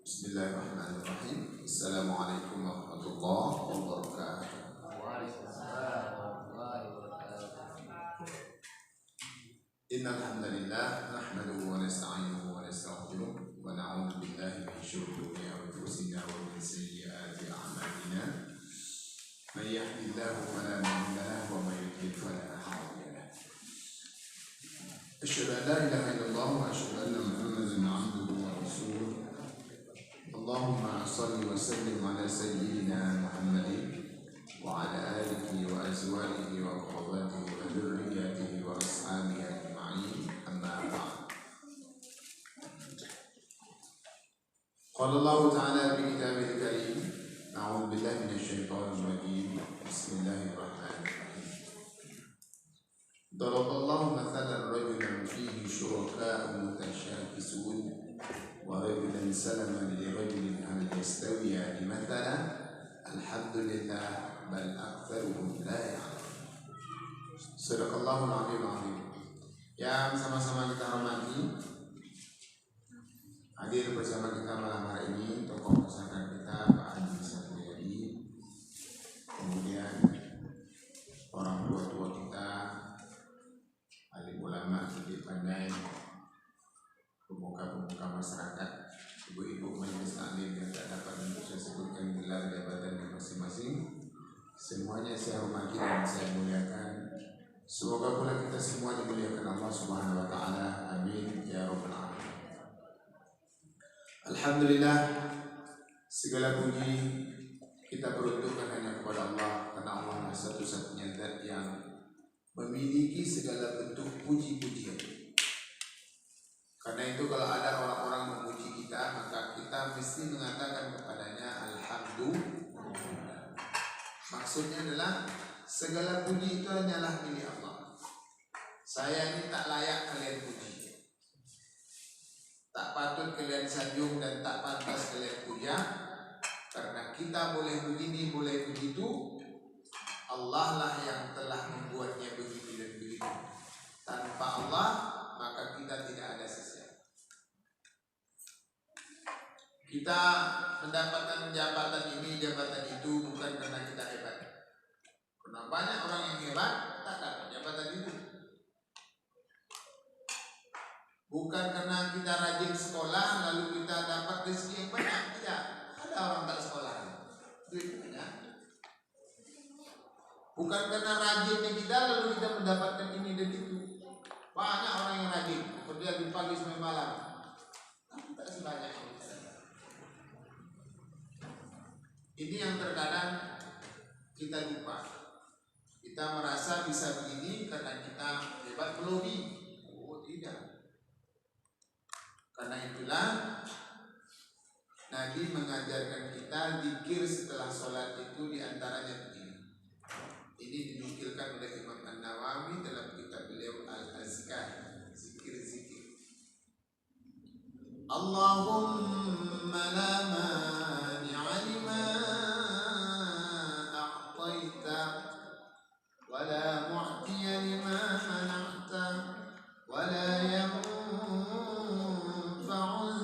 Bismillahirrahmanirrahim. Assalamualaikum warahmatullahi wabarakatuh. Waalaikumsalam warahmatullahi wabarakatuh. Innal hamdalillah nahmaduhu wa nasta'inuhu wa nastaghfiruh wa na'udzu billahi min shururi anfusina wa min sayyiati a'malina. May yahdihillahu fala mudilla lahu wa may yudlil fala hadiya lahu. Asyhadu an la ilaha illallah wa asyhadu anna Muhammadan 'abduhu wa rasuluh. Allahumma salli wa sallim ala sayyidina Muhammadin wa ala alihi wa azwajihi wa qurratihi wa dhurriyyatihi wa ashabihi ajma'in, amma ba'd. Qala Allah ta'ala fi kitabihil karim, a'udzu billahi minasy syaithanir rajim. Bismillahirrahmanirrahim. Daraballahu mathalan rajulan fihi syuraka'u mutasyakisun wa rajulan salama li rajulin hal yastawiyani mathalan alhamdulillah bal aktsaruhum la ya'lamun. Shadaqallahul 'aliyyul 'azim. Yang sama-sama kita hormati, hadir bersama kita malam hari ini tokoh masyarakat kita Pak Haji Sahriyadi, kemudian orang tua kita, alim ulama, alim pandai, pemuka-pemuka masyarakat, ibu-ibu majelis taklim yang tak dapat untuk saya sebutkan gelar jabatan masing-masing. Semuanya saya hormati dan saya muliakan. Semoga pula kita semua dimuliakan Allah Subhanahu wa taala. Amin ya rabbal alamin. Alhamdulillah, segala puji kita peruntukkan hanya kepada Allah, karena Allah adalah satu-satunya zat yang memiliki segala bentuk puji-pujian. Karena itu kalau ada orang-orang memuji kita, maka kita mesti mengatakan kepadanya alhamdulillah. Maksudnya adalah segala puji itu hanyalah milik Allah. Saya ini tak layak kalian puji, tak patut kalian sanjung dan tak pantas kalian puja. Karena kita boleh begini, boleh begitu, Allah lah yang telah membuatnya begitu dan begitu. Tanpa Allah maka kita tidak ada sesuatu. Kita mendapatkan jabatan ini, jabatan itu bukan karena kita hebat. Karena banyak orang yang hebat tak dapat jabatan itu. Bukan karena kita rajin sekolah lalu kita dapat rezeki yang banyak. Tidak. Ada orang tak sekolah, duit banyak. Bukan karena rajinnya kita lalu kita mendapatkan ini dan itu. Banyak orang yang rajin, kerja di pagi sampai malam, tapi tak sebanyak ini. Ini yang terkadang kita lupa. Kita merasa bisa begini karena kita hebat melobi. Oh tidak. Karena itulah Nabi mengajarkan kita zikir setelah sholat itu diantaranya begini. Ini dinukilkan oleh Imam An-Nawawi dalam kitab beliau Al-Azkar, zikir-zikir. Allahumma la mani'a lima a'taita wa la mu'tiya lima mana'ta wa la yanfa'u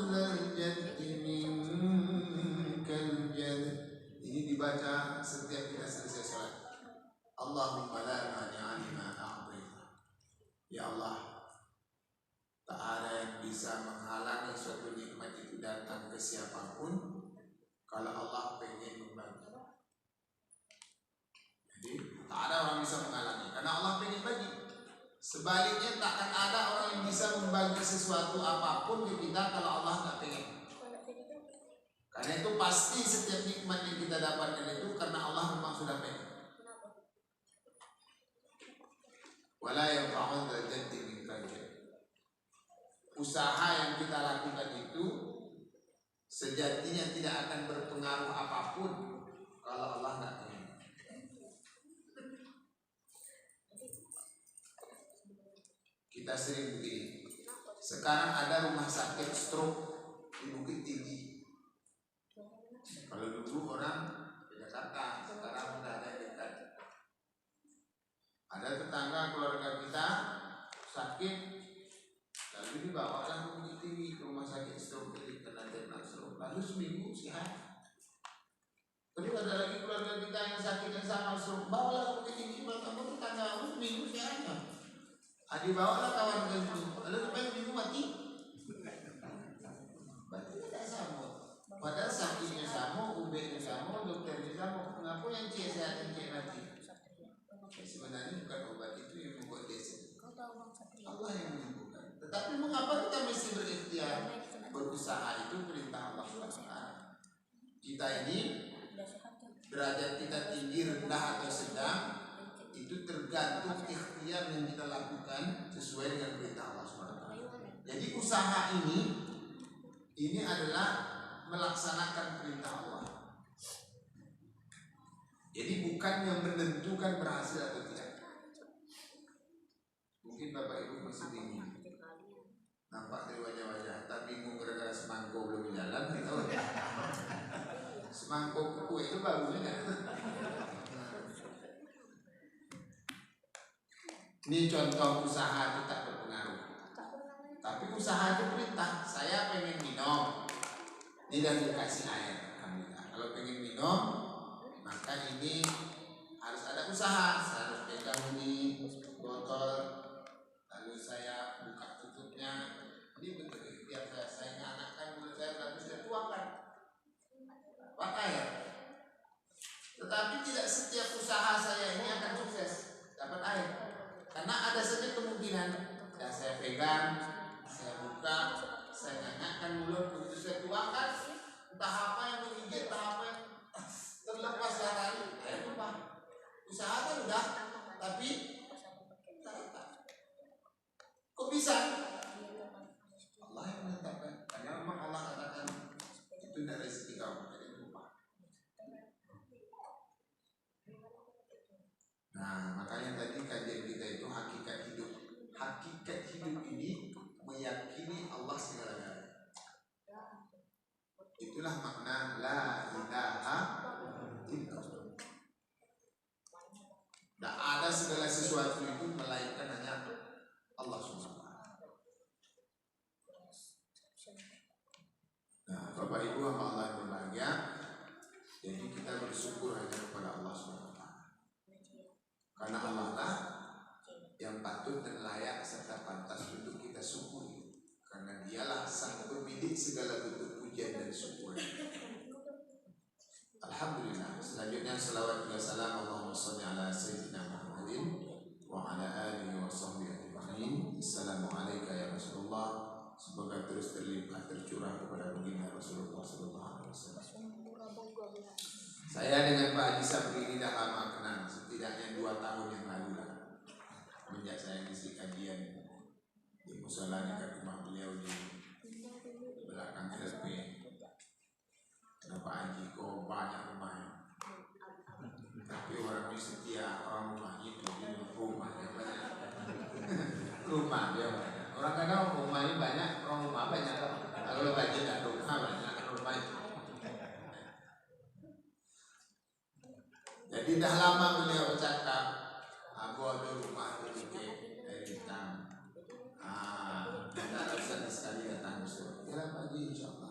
dzal jaddi minkal jadd. Ini dibaca setiap kita selesai sholat. Allahumma la mani'a lima a'taita. Ya Allah, tak ada yang bisa menghalangi suatu nikmat itu datang ke siapapun kalau Allah pengen membagi. Jadi tak ada orang bisa menghalangi karena Allah pengen bagi. Sebaliknya takkan ada orang yang bisa membagi sesuatu apapun ke kita kalau Allah tak pengen. Karena itu pasti setiap nikmat yang kita dapatkan itu karena Allah memang sudah pengen. Wala yanfa'u dzal jaddi minkal jadd. Usaha yang kita lakukan itu sejatinya tidak akan berpengaruh apapun kalau Allah tidak ingin. Kita sering begini. Sekarang ada rumah sakit stroke di Bukit Tinggi. Kalau dulu orang di Jakarta, sekarang sudah ada di dekat. Ada tetangga keluarga kita sakit, lalu dibawakan ke Bukit Tinggi, ke rumah sakit stroke, jadi kena diagnosis stroke. lalu seminggu sehat. Terus ada lagi keluarga kita yang sakit yang sama, suruh bawalah ke Bukit Tinggi, kamu tetangga kamu seminggu sehat. Dibawalah kawan ke situ, lalu sampai seminggu mati. Berarti tidak sama. Padahal sakitnya sama, ubeknya sama, dokternya sama. Kenapa yang cek sehat yang cek mati? Sebenarnya bukan obat itu yang membuat dia sembuh. Allah yang menyembuhkan. Tetapi mengapa kita mesti berikhtiar? Berusaha itu perintah Allah SWT. Kita ini derajat kita tinggi, rendah atau sedang, itu tergantung ikhtiar yang kita lakukan sesuai dengan perintah Allah SWT. Jadi usaha ini adalah melaksanakan perintah Allah. Jadi bukan yang menentukan berhasil atau tidak. Mungkin Bapak Ibu masih bingung. Nampak dari wajah-wajah, tapi bingung gara-gara semangkuk belum jalan, gitu. Semangkuk kue itu bagus kan? Ini contoh usaha itu tak berpengaruh. Tapi usaha itu perintah. Saya pengen minum, tidak dikasih air. Alhamdulillah. Kalau pengen minum, maka ini harus ada usaha. Saya harus pegang ini botol, lalu saya buka tutupnya. Ini bentuk ikhtiar saya nganakkan mulut saya, lalu saya tuangkan pakai ya. Tetapi tidak setiap usaha saya ini akan sukses dapat air, karena ada saja kemungkinan ya saya pegang, saya buka, saya nganakkan mulut, begitu saya tuangkan, entah apa yang menggigit, entah apa yang terlepas dari air tumpah. Usaha kan udah, tapi kok bisa? Allah yang menetapkan. Karena memang Allah katakan itu dari rezeki kamu, jadi lupa. Nah, makanya tadi kajian kita itu hakikat hidup. Hakikat hidup ini meyakini Allah segala-galanya. Itulah makna la ilaha illallah. Tidak ada segala sesuatu itu melainkan hanya Allah SWT. Nah, Bapak Ibu hamba Allah yang berbahagia, jadi kita bersyukur hanya kepada Allah SWT. Karena Allah lah yang patut dan layak serta pantas untuk kita syukuri. Karena dialah sang pemilik segala bentuk pujian dan syukur. Alhamdulillah. Selanjutnya salawat wa salam Allahumma shalli ala sayyidina Muhammadin wa ala alihi wa sahbihi ajma'in. Assalamualaikum ya Rasulullah. Semoga terus terlimpah tercurah kepada baginda Rasulullah sallallahu alaihi wasallam. Saya dengan Pak Haji Sabri ini dah lama kenal, setidaknya 2 tahun yang lalu lah. Semenjak saya ngisi kajian di musola dekat rumah beliau di belakang LP. Pak Haji kok banyak rumahnya, tapi orangnya setia, orang rumahnya itu rumahnya banyak. Rumah dia banyak. Orang kadang rumahnya banyak, orang rumah banyak. Kalau Haji tidak rumah banyak, rumah itu. Jadi dah lama beliau bercakap, aku ada rumah di dari hitam. Kita harus sekali datang besok. Ya Pak Haji, insyaallah.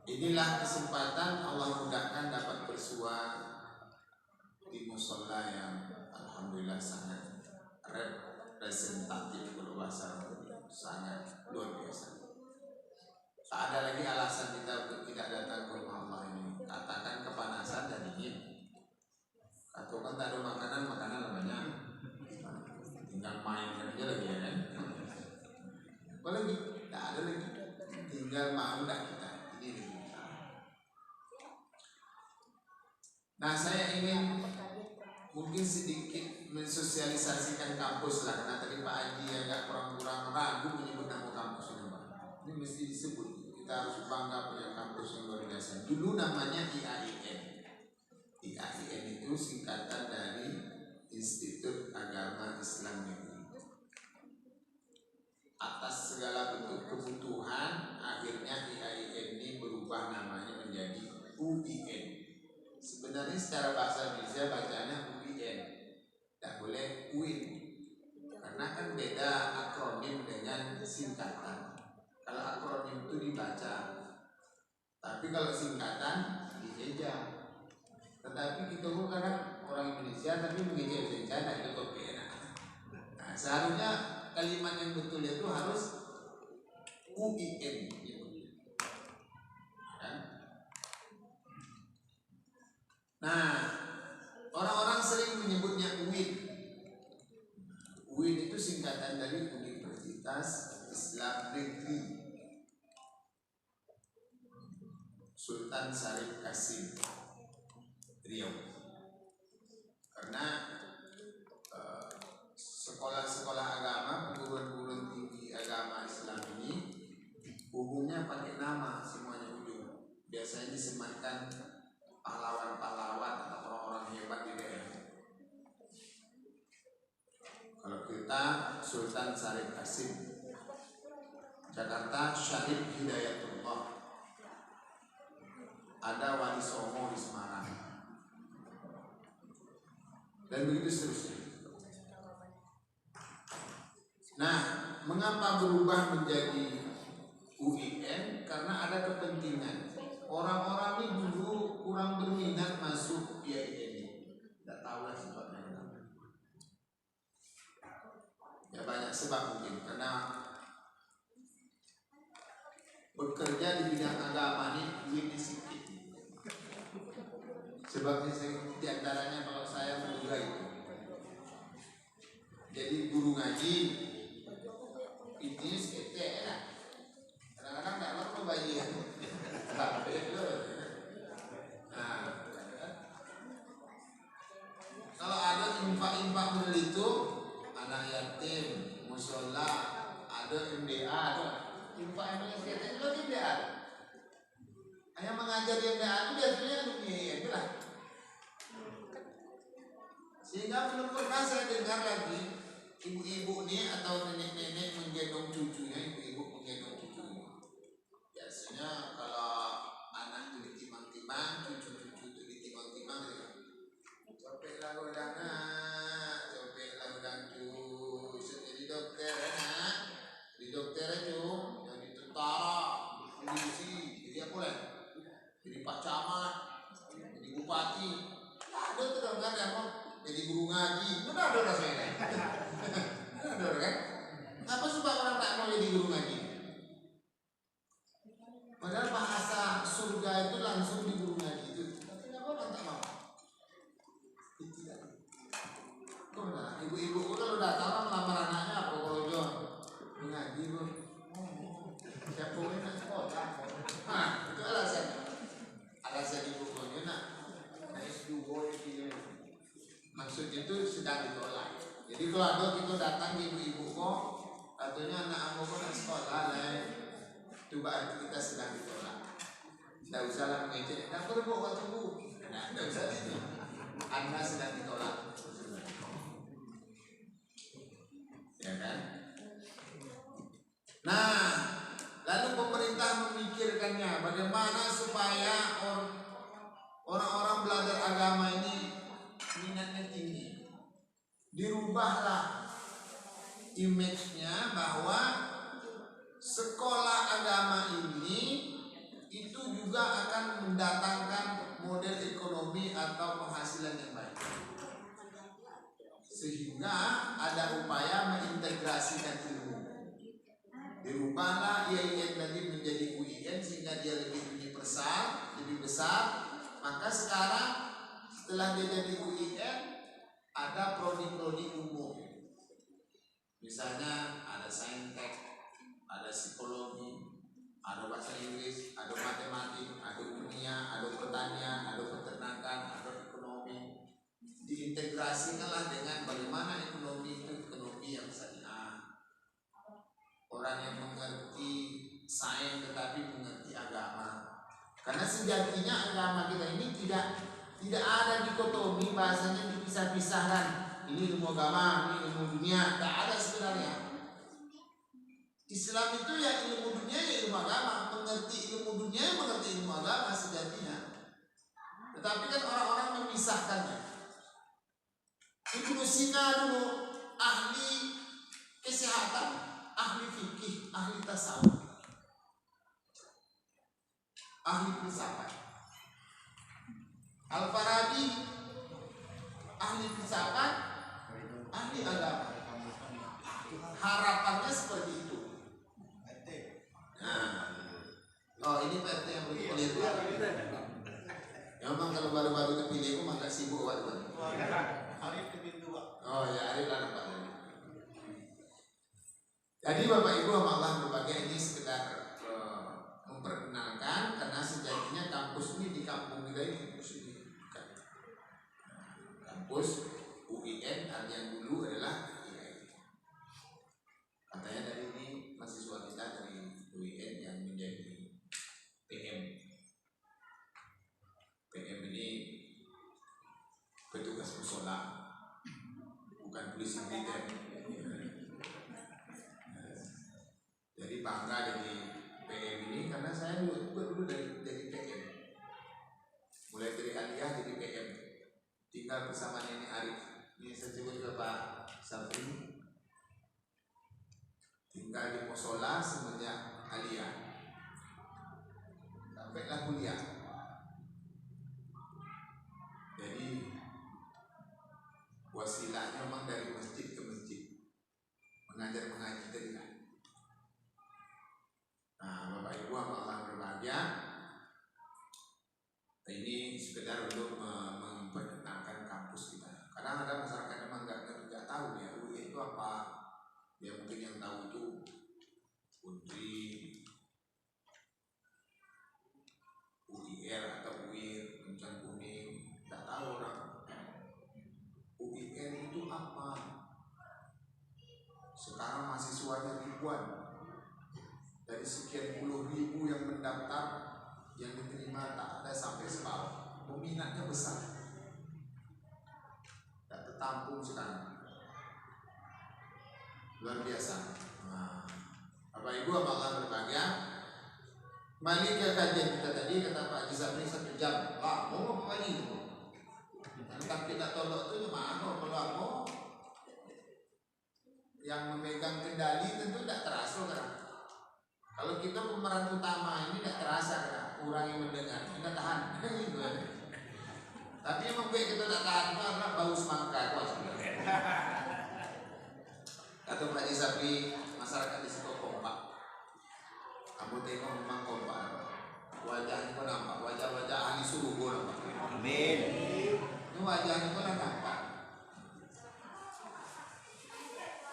Inilah kesempatan Allah mudahkan dapat bersua di musola yang alhamdulillah sangat representatif, kalau bahasa sangat luar biasa. Tak ada lagi alasan kita untuk tidak datang ke rumah Allah ini. Katakan kepanasan dan dingin, atau kan tak ada makanan banyak, tinggal main aja lagi ya kan. Apalagi tak ada lagi, tinggal mau tak kita. Nah, saya ingin mungkin sedikit mensosialisasikan kampus lah, karena tadi Pak Haji agak kurang-kurang ragu menyebut nama kampus ini Pak. Ini mesti disebut, kita harus bangga punya kampus yang luar biasa. Dulu namanya IAIN. IAIN itu singkatan dari Institut Agama Islam Negeri. Atas segala bentuk kebutuhan, akhirnya IAIN ini berubah namanya menjadi UIN. Sebenarnya secara bahasa Indonesia bacanya UIN, tidak boleh UIN, karena kan beda akronim dengan singkatan. Kalau akronim itu dibaca, tapi kalau singkatan dieja. Tetapi kita bukan kan orang Indonesia tapi mengeja bahasa Indonesia, nah itu kok enak. Nah, seharusnya kalimat yang betul itu harus UIN kan? Nah, orang-orang sering menyebutnya UIN. UIN itu singkatan dari Universitas Islam Negeri Sultan Syarif Kasim Riau. Karena sekolah-sekolah agama, perguruan-perguruan tinggi agama Islam ini umumnya pakai nama semuanya ujung. Biasanya disematkan pahlawan-pahlawan atau orang-orang hebat di daerah. Kalau kita Sultan Syarif Kasim, Jakarta Syarif Hidayatullah, ada Wali Songo di Semarang, dan begitu seterusnya. Nah, mengapa berubah menjadi UIN? Karena ada kepentingan. Orang-orang ini dulu kurang berminat masuk UIN ini. Tidak tahu lah sebabnya. Ya banyak sebab mungkin. Karena bekerja di bidang agama ini duitnya sedikit. Sebabnya di antaranya kalau saya menduga itu. Jadi guru ngaji itu sekete ya. Kadang-kadang nggak perlu bayar. Nah, kalau ada infak-infak model itu, anak yatim, musola, ada MDA, infak sekete itu MDA. Yang mengajar di MDA itu biasanya dunia itu lah. Sehingga belum pernah saya dengar lagi ibu-ibu nih atau nenek-nenek menggendong cucunya, ibu-ibu menggendong cucunya. Biasanya kalau anak itu ditimang-timang, cucu-cucu itu ditimang-timang, copeklah udangan, copeklah udang cus, jadi dokter anak, jadi dokter itu, jadi tentara, polisi, jadi apa lah? Jadi pak camat, jadi bupati, ada tuh kan yang mau jadi guru ngaji, mana ada rasanya? Ada kan? Apa sebab orang tak mau jadi guru ngaji? Padahal bahasa surga itu langsung di guru ngaji itu. Tapi kenapa orang tak mau? Tidak. Nah, ibu-ibu kalau datang orang melamar anaknya apa kalau John? Ngaji bro. Siapa yang nak sekolah? Nah, itu alasan. Alasan ibu punya nak S2 itu. Maksud itu sedang ditolak. Jadi kalau ada kita datang ibu-ibu kok, katanya anak kamu kok nak sekolah lah. Itu berarti kita sedang ditolak. Tidak usahlah mengejek. Tak perlu buat tunggu. Tidak usah itu. Anda sedang ditolak. Ya kan? Nah, lalu pemerintah memikirkannya bagaimana supaya orang-orang belajar agama ini minatnya tinggi. Dirubahlah image-nya bahwa sekolah agama ini itu juga akan mendatangkan model ekonomi atau penghasilan yang baik. Sehingga ada upaya mengintegrasikan ilmu. Dirubahlah IAIN tadi menjadi UIN sehingga dia lebih universal, lebih besar. Maka sekarang setelah dia jadi UIN ada prodi-prodi umum. Misalnya ada saintek, ada psikologi, ada bahasa Inggris, ada matematik, ada kimia, ada pertanian, ada peternakan, ada ekonomi. Diintegrasikanlah dengan bagaimana ekonomi itu ekonomi yang syariah. Orang yang mengerti sains tetapi mengerti agama. Karena sejatinya agama kita ini tidak ada dikotomi, bahasanya dipisah-pisahkan. Ini ilmu agama, ini ilmu dunia, tidak ada sebenarnya. Islam itu ya ilmu dunia ya ilmu agama, mengerti ilmu dunia mengerti ilmu agama sejatinya. Tetapi kan orang-orang memisahkannya. Ibnu Sina dulu ahli kesehatan, ahli fikih, ahli tasawuf. ahli filsafat. Al-Farabi ahli filsafat, ahli agama. Harapannya seperti itu. Nah, oh ini PT yang berkulit. Ya memang kalau baru-baru terpilih aku agak sibuk waktu. Oh ya, Arif lah nampak. Jadi Bapak Ibu Allah berbagai ini sekedar memperkenalkan, karena sejatinya kampus ini di kampung kita ini kampus UIN yang dulu adalah IAIN. Katanya dari ini mahasiswa kita dari UIN yang menjadi PM. PM ini petugas musola, bukan polisi militer. Jadi bangga jadi PM ini karena saya dulu dari PM. Mulai dari aliyah jadi PM. Tinggal bersama Nenek Arif. Ini saya sebut juga Pak Sabri. Tinggal di musola semenjak aliyah. Sampailah kuliah. Jadi wasilahnya memang dari masjid ke masjid, mengajar mengaji tadi. Nah, Bapak Ibu Allah berbahagia. Ini sekedar untuk memperkenalkan kampus kita. Karena ada masyarakat memang nggak tahu ya UI itu apa. Ya mungkin yang tahu itu Untri, UIR atau UIR, Uncan Kuning, nggak tahu orang. UIR itu apa? Sekarang mahasiswanya ribuan. Dari sekian puluh ribu yang mendaftar, yang diterima tak ada sampai separuh. Peminatnya besar, tak tertampung sekarang, luar biasa. Nah, Bapak Ibu Allah berbahagia. Kembali ke kajian kita tadi, kata Pak Haji Sabri 1 jam. Wah, mau apa lagi itu? Entah kita tolak itu mana? Kalau aku yang memegang kendali tentu tidak terasa kan. Kalau kita pemeran utama ini tidak terasa kan, kurang yang mendengar, kita tahan. Tapi yang membuat kita tidak tahan itu adalah bau semangka kuas. Kata Pak Haji Sabri, masyarakat di situ kompak. Kamu tengok memang kompak. Wajahnya pun nampak, wajah-wajah ahli surga nampak. Amin. Ini wajahnya pun nampak.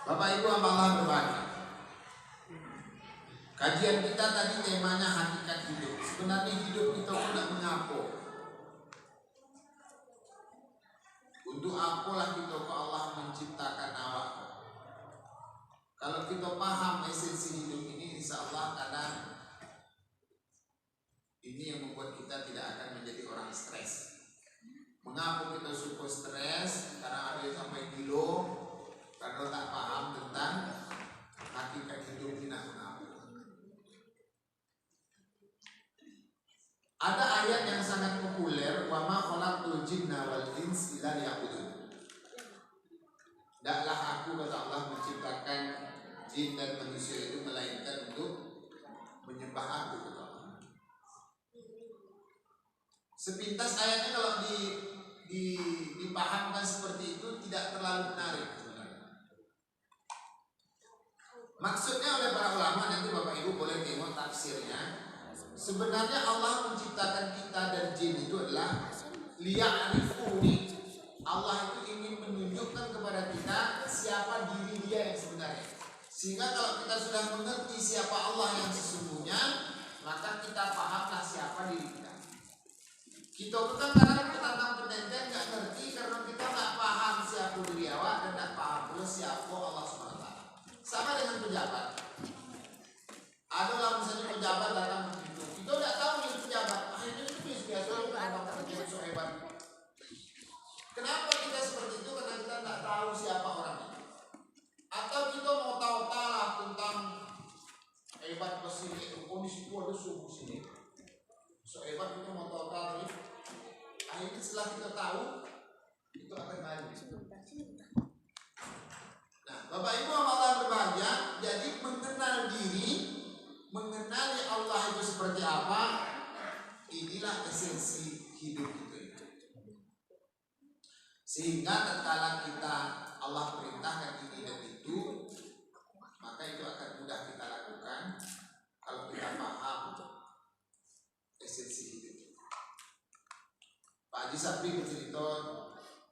Bapak Ibu Allah berbahagia. Kajian kita tadi temanya hakikat hidup. Sebenarnya hidup kita tidak mengapa. Untuk apalah kita ke Allah menciptakan awak. Kalau kita paham esensi hidup ini, insya Allah kadang ini yang membuat kita tidak akan menjadi orang stres. Mengapa kita suka stres? Karena ada yang sampai kilo, karena tak paham tentang hakikat hidup ini. Ada ayat yang sangat populer, wa ma khalaqtul jinna wal insa illa liya'budun. Tidaklah aku, kata Allah, menciptakan jin dan manusia itu melainkan untuk menyembah aku, kata Allah. Sepintas ayatnya kalau dipahamkan seperti itu tidak terlalu menarik sebenarnya. Maksudnya oleh para ulama, nanti Bapak Ibu boleh tengok tafsirnya. Sebenarnya Allah menciptakan kita dan jin itu adalah liya'rifuni. Allah itu ingin menunjukkan kepada kita siapa diri dia yang sebenarnya. Sehingga kalau kita sudah mengerti siapa Allah yang sesungguhnya, maka kita pahamlah siapa diri kita. Kita bukan kadang petantang-petenten nggak ngerti karena kita nggak paham siapa diri awak dan nggak paham pula siapa Allah SWT. Sama dengan pejabat. Adalah misalnya pejabat datang begitu, kita tidak tahu yang pejabat. Akhirnya itu biasa orang kerja so hebat. Kenapa kita seperti itu? Karena kita tidak tahu siapa orang itu. Atau kita mau tahu-tahu lah tentang hebat pesini, kondisi itu ada suhu sini. So hebat kita mau tahu-tahu. Akhirnya setelah kita tahu, itu akan maju. Nah, Bapak Ibu Allah berbahagia. Jadi mengenal diri, mengenali Allah itu seperti apa, Inilah esensi hidup itu. Sehingga tatkala kita Allah perintahkan ini dan itu, maka itu akan mudah kita lakukan kalau kita paham esensi hidup. Pak Haji Sapri bercerita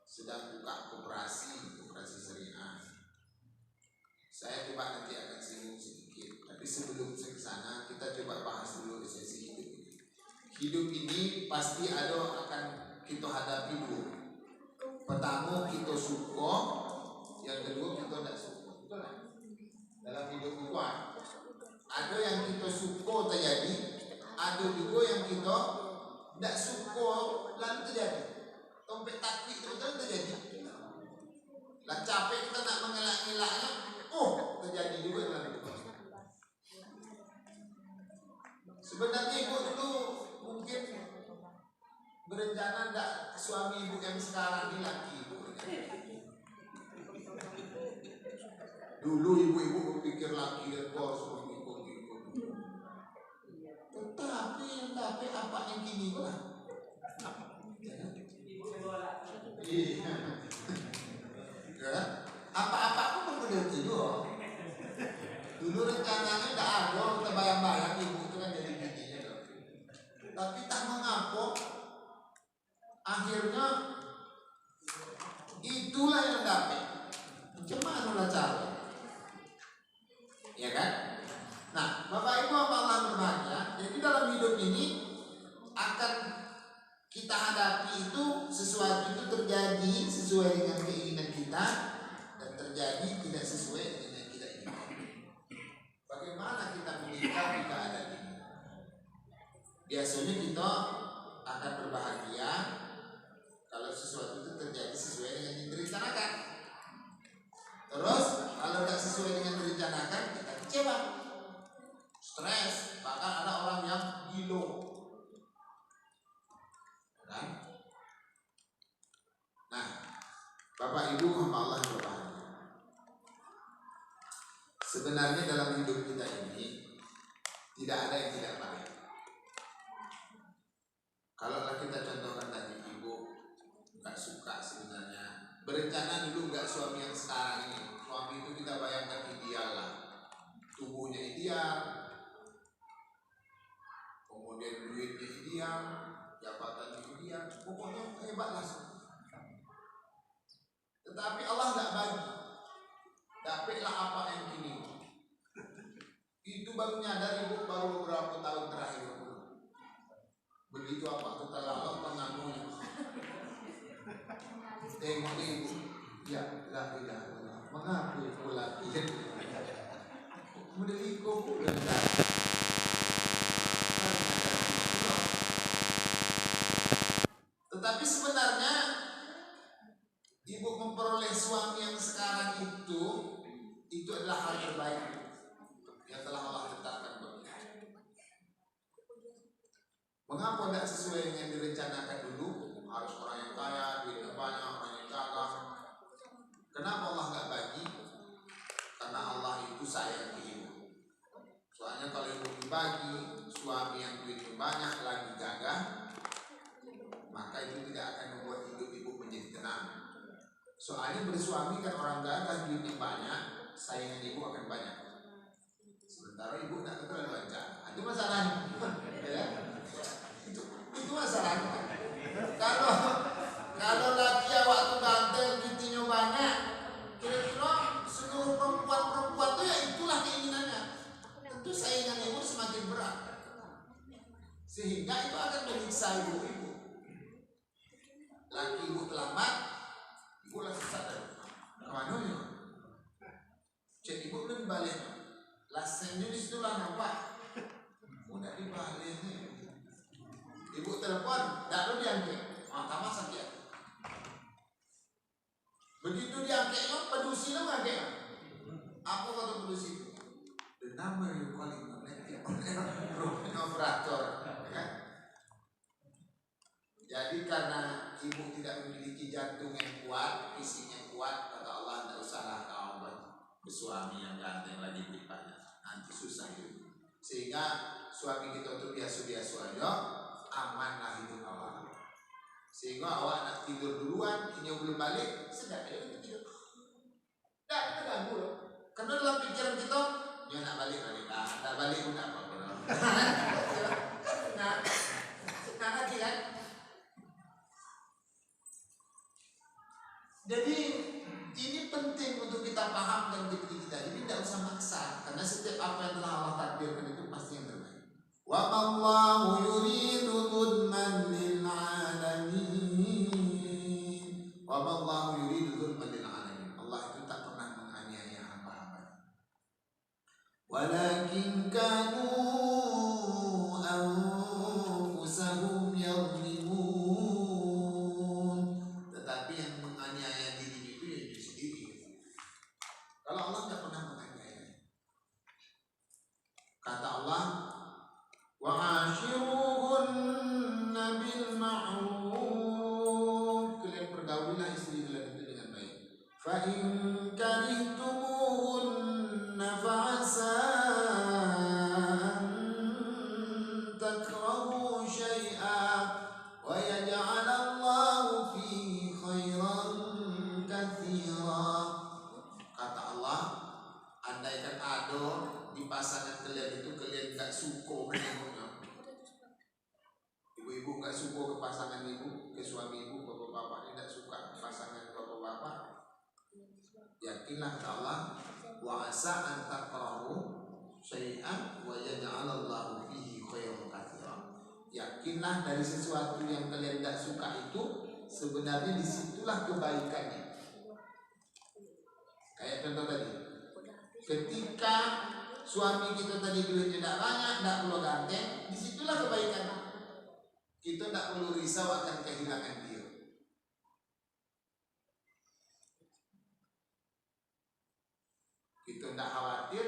sedang buka koperasi syariah. Saya coba nanti akan singgung sedikit, tapi sebelum saya ke sana kita coba bahas dulu esensi hidup ini. Hidup ini pasti ada akan kita hadapi dulu. Pertama kita suka, yang kedua kita tidak suka. Betul tak? Dalam hidup itu ada yang kita suka terjadi, ada juga yang kita tidak suka lalu terjadi. Tompek taktik itu betul terjadi. Lah capek kita nak mengelak-elaknya, terjadi juga dalam hidup. Sebenarnya ibu dulu mungkin berencana tidak suami ibu yang sekarang ini laki ibu. Dulu ibu-ibu berpikir laki dan bos ikut. Tapi apa yang kini pula? Iya. Apa-apa pun berbeda juga. Dulu rencananya tidak ada, kita bayang-bayang ibu itu kan jadi bininya. Tapi tak mengapa, akhirnya itulah yang dapat. Gimana cara? Ya kan? Nah, Bapak Ibu Allah berbahagia. Jadi dalam hidup ini akan kita hadapi itu sesuatu itu terjadi sesuai dengan keinginan kita dan terjadi tidak sesuai dengan yang kita inginkan. Bagaimana kita menyikapi keadaan ini? Biasanya kita akan berbahagia kalau sesuatu itu terjadi sesuai dengan yang direncanakan. Terus kalau tidak sesuai dengan direncanakan, kita kecewa, stres, bahkan ada orang yang gilo. Kan? Nah, Bapak Ibu hamba Allah berbahagia. Sebenarnya dalam hidup kita ini tidak ada yang tidak baik. Kalau kita contohkan tadi ibu nggak suka sebenarnya berencana dulu nggak suami yang sekarang ini. Suami itu kita bayangkan ideal lah, tubuhnya ideal, kemudian duitnya ideal, jabatannya ideal, pokoknya hebat lah. Tetapi Allah nggak bagi, dapatlah apa yang kini. Itu baru nyadar ibu baru beberapa tahun terakhir. Begitu apa ketelah pengakunya. Tengok ibu, ya lah tidak mengaku pula. Mendeliko pula. Tetapi sebenarnya ibu memperoleh suami yang sekarang itu adalah hal terbaik yang telah Allah tetapkan bagi kita. Mengapa tidak sesuai dengan yang direncanakan dulu? Harus orang yang kaya, duitnya banyak, orang yang gagah. Kenapa Allah nggak bagi? Karena Allah itu sayang ke ibu. Soalnya kalau ibu dibagi suami yang duitnya banyak lagi gagah, maka itu tidak akan membuat hidup ibu menjadi tenang. Soalnya bersuami kan orang gagah duitnya banyak, saingan ibu akan banyak. Sementara ibu tidak terlalu lancar. Itu masalahnya. Ya? Itu masalahnya. Kalau laki waktu ganteng duitnya banyak, kira-kira seluruh perempuan itu ya itulah keinginannya. Tentu saingan ibu semakin berat. Sehingga itu akan menyiksa ibu-ibu. Laki ibu terlambat, ibu langsung sadar. Kemana ya? Cek ibu belum balik. Lasennya di situ lah nampak. Udah dibalik nih. Ibu telepon, tidak perlu diangkat. Tambah sakit. Begitu diangkatnya, pedusinya ngangkat. Apa kata pedusi? The number you calling operator. Jadi karena ibu tidak memiliki jantung yang kuat, fisik yang kuat, kata Allah tidak usahlah kau bersuami yang ganteng lagi banyak, nanti susah hidup. Sehingga suami kita itu biasa-biasa aja, amanlah hidup awak. Sehingga awak nak tidur duluan, ini belum balik, sedap aja untuk tidur. Tak kita ganggu loh. Karena dalam pikiran kita, dia nak balik, tak balik pun tak apa-apa. Nah lagi kan. Jadi ini penting untuk kita paham dan diri kita. Jadi tidak usah maksa, karena setiap apa yang telah Allah takdirkan itu pasti yang terbaik. Wa Allahu yuridu dhulman lil alamin. Wa Allahu yuridu dhulman lil alamin. Allah itu tak pernah menganiaya hamba-hamba. Walakin kanu anfusahum yadhlimun. Tetapi yang menganiaya diri itu ya diri sendiri. Kalau Allah tidak pernah menganiaya. Kata Allah, wa'ashiruhunna bil ma'ruf. Kalian pergaulilah istri kalian itu dengan baik. Fa in karihtumuhunna fa'asa an takrahu syai'an wa yaj'alallahu fihi khairan katsira. Kata Allah, andaikan ada di pasangan kalian itu kalian tak suka menengoknya. Ibu-ibu tak suka ke pasangan ibu, ke suami ibu, bapak-bapak ini tak suka ke pasangan bapak-bapak. Yakinlah kata Allah, wa asa an takrahu syai'an wa yaj'alallahu fihi khairan katsira. Yakinlah dari sesuatu yang kalian tak suka itu sebenarnya disitulah kebaikannya. Kayak contoh tadi, ketika suami kita tadi duitnya tidak banyak, tidak perlu ganteng, disitulah kebaikan. Kita tidak perlu risau akan kehilangan dia. Kita tidak khawatir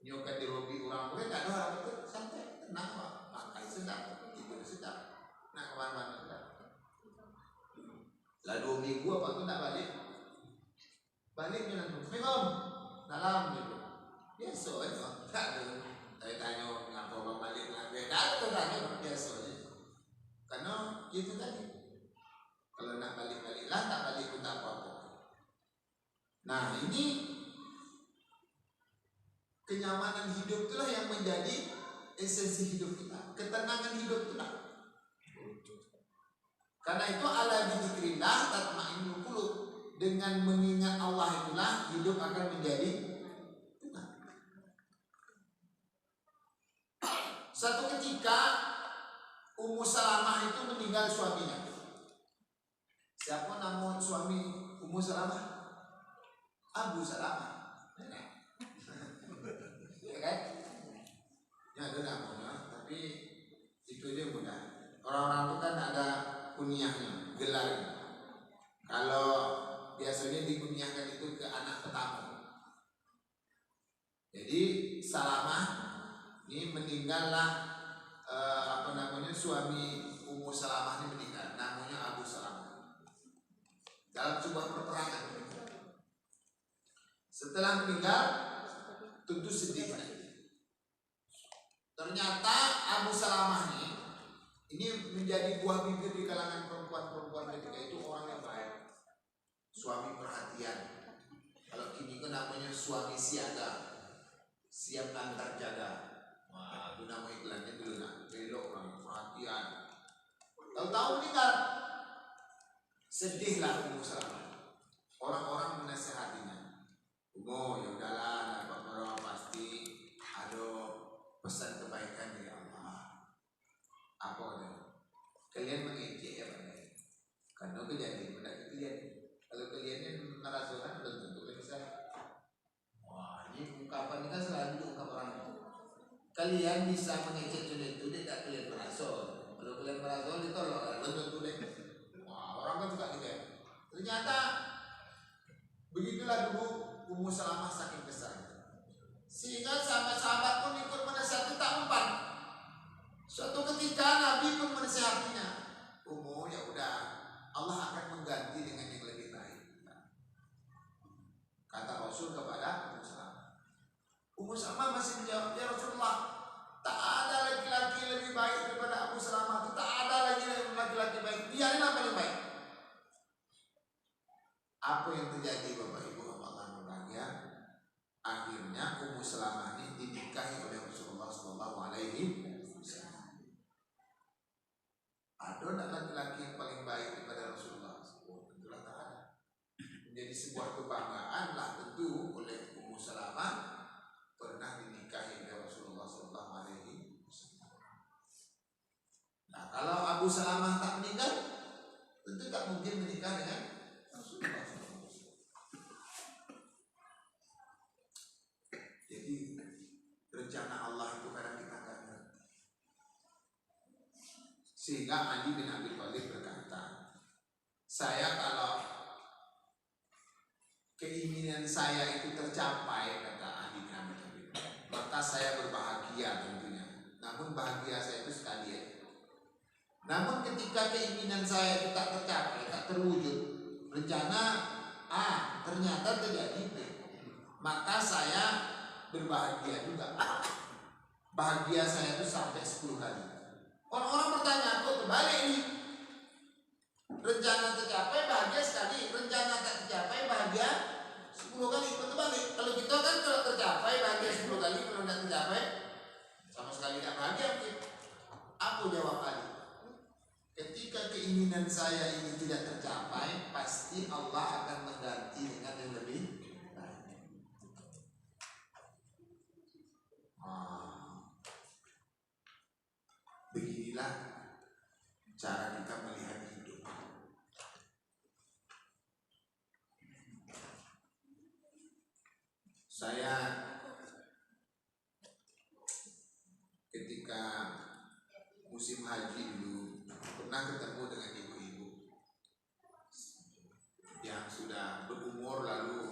nyokat di hobi orang lain, tidak ada orang itu santai, tenang pak, makan sedap, tidur sedap, nak kemana-mana sedap. Lah 2 minggu apa tu tak balik? Balik dia langsung, Assalamualaikum, dalam gitu. Biasa aja, tak ada. Saya tanya ngapa bang balik lagi, tak ada tanya biasa aja. Karena itu tadi, kalau nak balik-baliklah, tak balik pun tak apa-apa. Nah ini kenyamanan hidup itulah yang menjadi esensi hidup kita, ketenangan hidup itulah. Karena itu ala bidzikrillah tatmainnul qulub. Dengan mengingat Allah itulah hidup akan menjadi tenang. Satu ketika Ummu Salamah itu meninggal suaminya. Siapa nama suami Ummu Salamah? Abu Salamah. Ya kan? Ya ada namanya, tapi itu dia mudah. Orang-orang itu kan ada kunyahnya, gelarnya. Kalau biasanya dikunyahkan itu ke anak pertama. Jadi Salamah ini meninggallah suami Ummu Salamah ini meninggal, namanya Abu Salamah. Dalam sebuah peperangan. Setelah meninggal, tentu sedih. Ternyata Abu Salamah ini menjadi buah bibir di kalangan perempuan-perempuan ketika itu, orang yang baik. Suami perhatian. Kalau kini kan namanya suami siaga, siap antar jaga. Wah, itu nama iklannya dulu nak, belok orang perhatian. Tahu-tahu meninggal, sedihlah Ummu Salamah. Orang-orang menasihatinya. Ummu, ya udahlah, apa pasti ada pesan kebaikan dari Allah. Apa dia? Kalian mengejek ya Pak? Karena kejadian pada kalian. Kalau kalian yang merasakan belum tentu bisa. Wah, ini ungkapan ini kan selalu ungkapan orang itu. Kalian bisa mengejek itu tidak kalian merasa. Kalau kalian merasa ditolak, belum tentu deh. Wah, orang kan suka gitu. Ternyata begitulah dulu Ummu Salamah saking besar. Sehingga sahabat-sahabat pun ikut menasihati, tak mempan. Suatu ketika Nabi pun menasihatinya, Ummu, ya udah, Allah akan mengganti dengan yang lebih baik. Kata Rasul kepada Ummu Salamah. Ummu Salamah masih menjawab, ya Rasulullah, tak ada laki-laki lebih baik daripada Abu Salamah itu. Abu Salamah tak meninggal, tentu tak mungkin menikah dengan Rasulullah. Jadi rencana Allah itu kadang kita nggak ngerti. Sehingga Ali bin Abi Thalib berkata, saya kalau keinginan saya itu tercapai, kata Ali bin Abi Thalib, maka saya berbahagia tentunya. Namun bahagia saya itu sekali ya. Namun ketika keinginan saya itu tak tercapai, tak terwujud, rencana A ternyata terjadi B, maka saya berbahagia juga. Bahagia saya itu sampai 10 kali. Orang-orang bertanya, kok terbalik ini? Rencana tercapai bahagia sekali, rencana tak tercapai bahagia 10 kali. Kok terbalik? Kalau kita kan kalau tercapai bahagia 10 kali, kalau tidak tercapai sama sekali tidak bahagia mungkin. Aku jawab Ali, ketika keinginan saya ini tidak tercapai, pasti Allah akan mengganti dengan yang lebih baik. Beginilah cara kita melihat hidup. Saya ketika musim haji dulu pernah ketemu dengan ibu-ibu yang sudah berumur lalu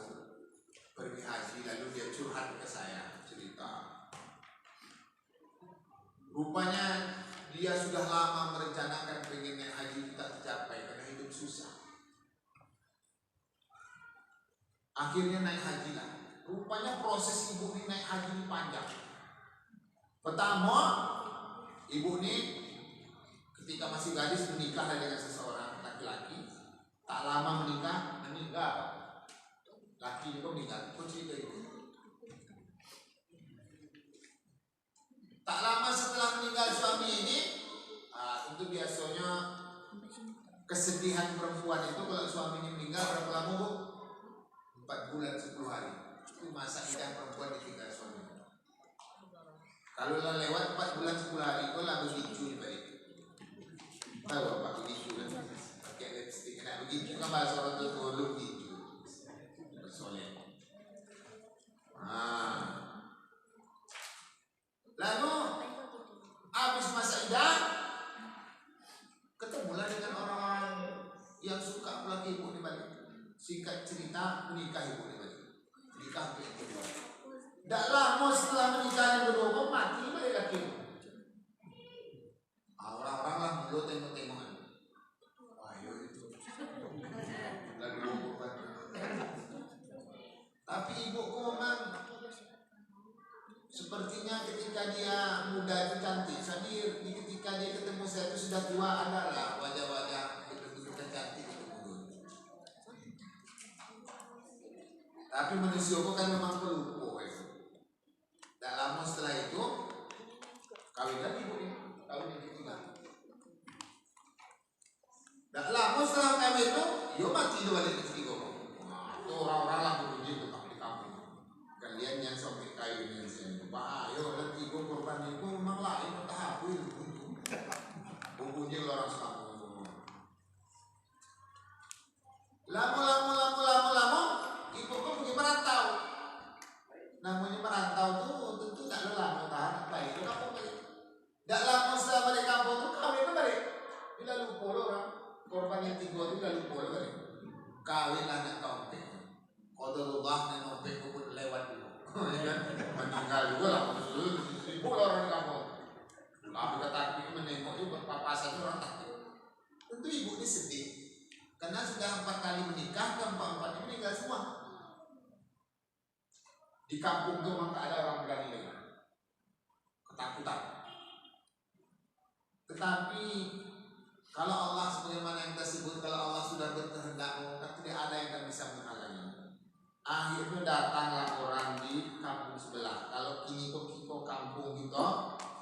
pergi haji, lalu dia curhat ke saya, cerita rupanya dia sudah lama merencanakan pengen naik haji tak tercapai karena hidup susah. Akhirnya naik haji lah. Rupanya proses ibu ini naik haji ini panjang. Pertama, ibu ini ketika masih gadis menikah dengan seseorang laki-laki, tak lama meninggal. Laki itu meninggal. Kok cerita itu? Tak lama setelah meninggal suami ini, tentu biasanya kesedihan perempuan itu kalau suami ini meninggal berapa lama bu? 4 bulan 10 hari. Itu masa idah perempuan ditinggal suami. Kalau lewat 4 bulan 10 hari itu lah begitu balik. Tahu apa begitu kan? Pakai lipstick, nak begitu kan bahasa orang tua dulu begitu. Bersolek. Lalu habis masa idah, ketemulah dengan orang-orang yang suka pelaki ibu di balik. Singkat cerita, menikah ibu di balik. Nikah yang kedua. Tak lama setelah menikah yang kedua pun mati balik laki. Orang-orang lah dulu tengok-tengokan. Ayo itu. Lagi lumpuh. Tapi ibuku memang sepertinya ketika dia muda itu cantik. Jadi ketika dia ketemu saya itu sudah tua, adalah wajah-wajah betul-betul cantik itu mulut. Tapi manusia itu kan memang pelupa. Tak lama setelah itu kawin lagi ibu ini, kawin yang ketiga. Tak lama setelah kawin itu, yo mati dua balik ketiga. Itu orang-orang lah berbunyi tetap di kampung. Kalian yang sampai kayu ini bahaya, nanti ibu korban itu memang lain, tak habis itu. Bunyi orang sekampung semua. Lama, ibu kok pergi merantau. Namanya merantau tuh tentu tak lama tahan apa itu kampung balik. Tak lama setelah balik kampung tuh kawin balik. Bila lupa orang korban yang 3 itu dah lupa balik. Kawin anak tompek. Qadarullah dan tompek pun lewat dulu. Meninggal juga lah, ibu orang di kampung. Tapi kata menengok itu berpapasan orang takut. Tentu ibu ini sedih karena sudah 4 kali menikah, keempat-empatnya meninggal semua. Di kampung itu memang tak ada orang berani lagi, ketakutan. Tetapi kalau Allah sebagaimana yang kita sebut, kalau Allah sudah berkehendak, tidak ada yang akan bisa menghalangi. Akhirnya datanglah orang di kampung sebelah. Kalau kini kok kampung kita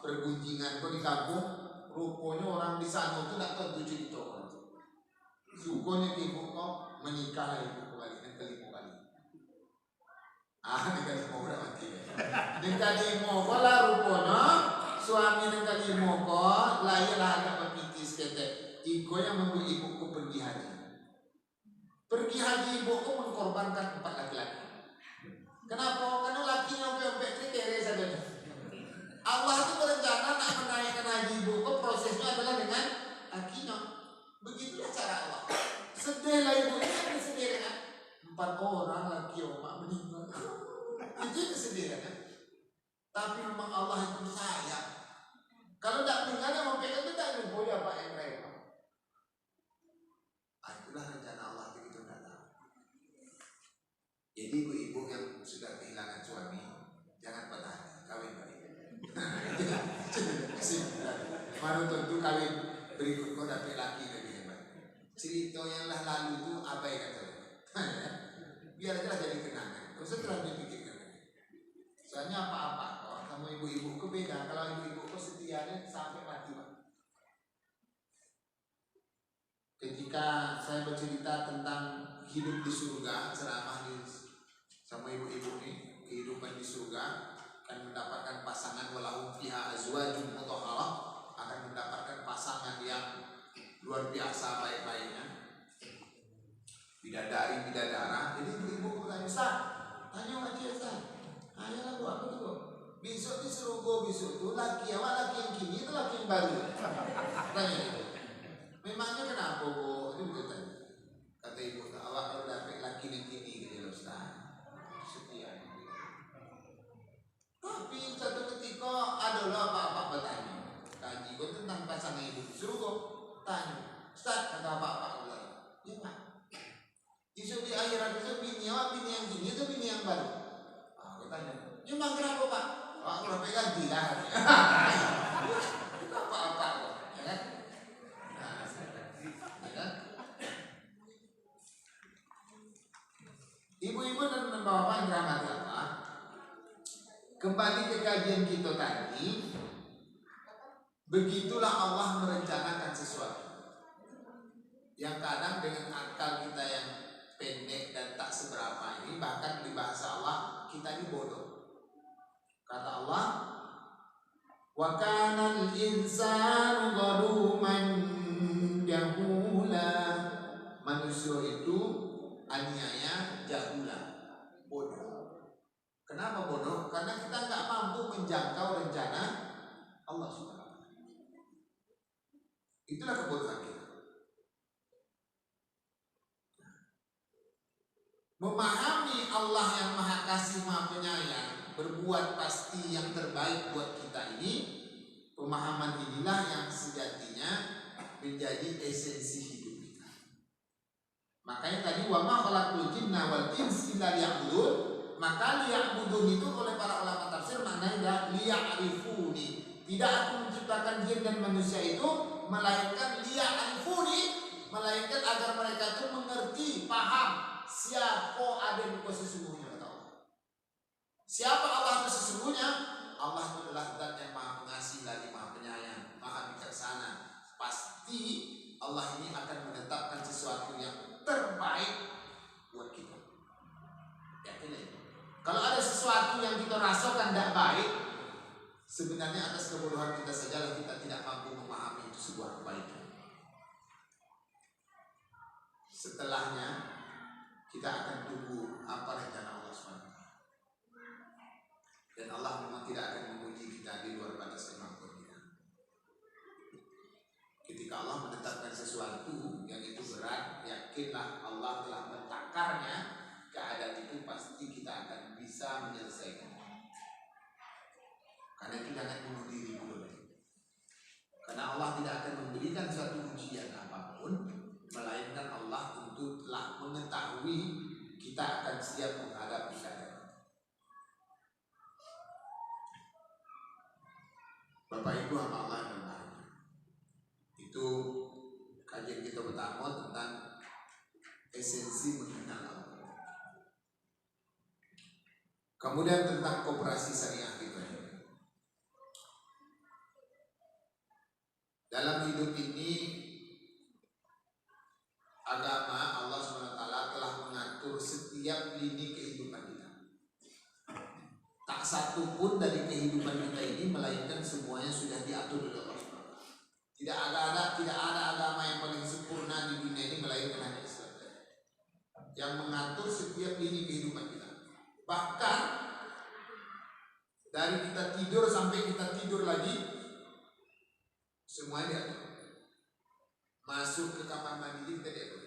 pergunjingan kok di kampung, rupanya orang di sana itu tak tahu 7 itu orang. Sukunya ibu kok menikah ibu kembali dan kelima kali. Dengan kelima udah mati. Dengan kelima kok lah rupanya suami dengan kelima kok lahirlah agak berpitis ketek Iko yang membuat ibuku pergi haji. Pergi haji ibuku mengkorbankan 4 laki-laki. Kenapa? Karena lakinya sampai kriteria saja. Allah itu berencana nak menaikkan haji ibuku, prosesnya adalah dengan lakinya. Begitulah cara Allah. Sedih lah ibu ini kan sedih kan? 4 orang laki omak meninggal. Itu kesedihan kan? Tapi memang Allah itu sayang. Kalau tidak meninggalnya sampai itu tidak ada ya Pak yang repot. Itulah rencana Allah begitu datang. Jadi ibu-ibu yang sudah kehilangan suami, jangan patah hati, kawin balik. Kesimpulan, baru tentu kawin berikutnya dapat laki lebih hebat. Cerita yang lalu itu abaikan saja. Biar aja jadi kenangan. Terus terus dipikirkan. Soalnya apa-apa, kalau kamu ibu-ibu ke beda. Kalau ibu-ibu ke setianya sampai mati, Pak. Ketika saya bercerita tentang hidup di surga, ceramah sama ibu-ibu nih, kehidupan di surga akan mendapatkan pasangan walahum fiha azwajun mutahharah, akan mendapatkan pasangan yang luar biasa baik-baiknya, bidadari bidadara. Jadi ibu-ibu bertanya, Ustaz, tanya aja Ustaz, ayolah bu, apa tuh? Besok di surga besok tuh laki awak laki yang kini itu laki yang baru. Tanya itu. Memangnya kenapa bu? Ini betul tanya. Kata ibu, awak kalau dapat laki yang kini gitu Ustaz. Setia. Tapi satu ketika adalah apa-apa bertanya. Kaji kau tentang pasangan ibu di surga. Tanya, Ustaz, kata apa-apa Allah? Ya Pak. Besok di akhirat itu bini awak bini yang kini atau bini yang baru? Aku tanya, memang kenapa Pak? Aku udah ganti lah. Itu apa-apa kok, ya kan? Ya kan? Ibu-ibu dan bapak-bapak yang dirahmati Allah, kembali ke kajian kita tadi. Begitulah Allah merencanakan sesuatu yang kadang dengan akal kita yang pendek dan tak seberapa ini, bahkan di bahasa Allah kita ini bodoh. Kata Allah, wa kana al-insanu zaluman jahula. Manusia itu aniaya jahula, bodoh. Kenapa bodoh? Karena kita nggak mampu menjangkau rencana Allah Subhanahu. Itulah kebodohan kita. Memahami Allah yang Maha Kasih Maha Penyayang, berbuat pasti yang terbaik buat kita ini, pemahaman inilah yang sejatinya menjadi esensi hidup kita. Makanya tadi wa ma khalaqtul jinna wal insa illa liya'budun. Maka liya'budun itu oleh para ulama tafsir maknanya liya'rifuni. Tidak aku menciptakan jin dan manusia itu melainkan liya'rifuni, melainkan agar mereka itu mengerti, paham siapa ada di sesungguhnya kata Allah. Siapa Allah itu sesungguhnya? Allah itu adalah zat yang Maha Pengasih lagi Maha Penyayang, Maha Bijaksana. Pasti Allah ini akan menetapkan sesuatu yang terbaik buat kita. Yakin ya? Kalau ada sesuatu yang kita rasakan tidak baik, sebenarnya atas kebodohan kita sajalah kita tidak mampu memahami itu sebuah kebaikan. Setelahnya kita akan tunggu apa rencana Allah SWT. Dan Allah memang tidak akan menguji kita di luar batas kemampuan kita. Ketika Allah menetapkan sesuatu yang itu berat, yakinlah Allah telah mentakarnya, keadaan itu pasti kita akan bisa menyelesaikan. Karena itu jangan bunuh diri dulu. Karena Allah tidak akan memberikan suatu ujian apapun, melainkan Allah untuk telah mengetahui kita akan siap menghadapi keadaan. Bapak Ibu hamba Allah yang berbahagia, itu kajian kita pertama tentang esensi mengenal Allah. Kemudian tentang koperasi syariah kita. Dalam hidup ini agama Allah SWT telah mengatur setiap lini kehidupan kita. Tak satu pun dari kehidupan kita ini melainkan semuanya sudah diatur oleh Allah SWT. Tidak ada agama yang paling kebaikan hanya Islam yang mengatur setiap lini kehidupan kita. Bahkan dari kita tidur sampai kita tidur lagi, semuanya diatur. Masuk ke kamar mandi kita diatur.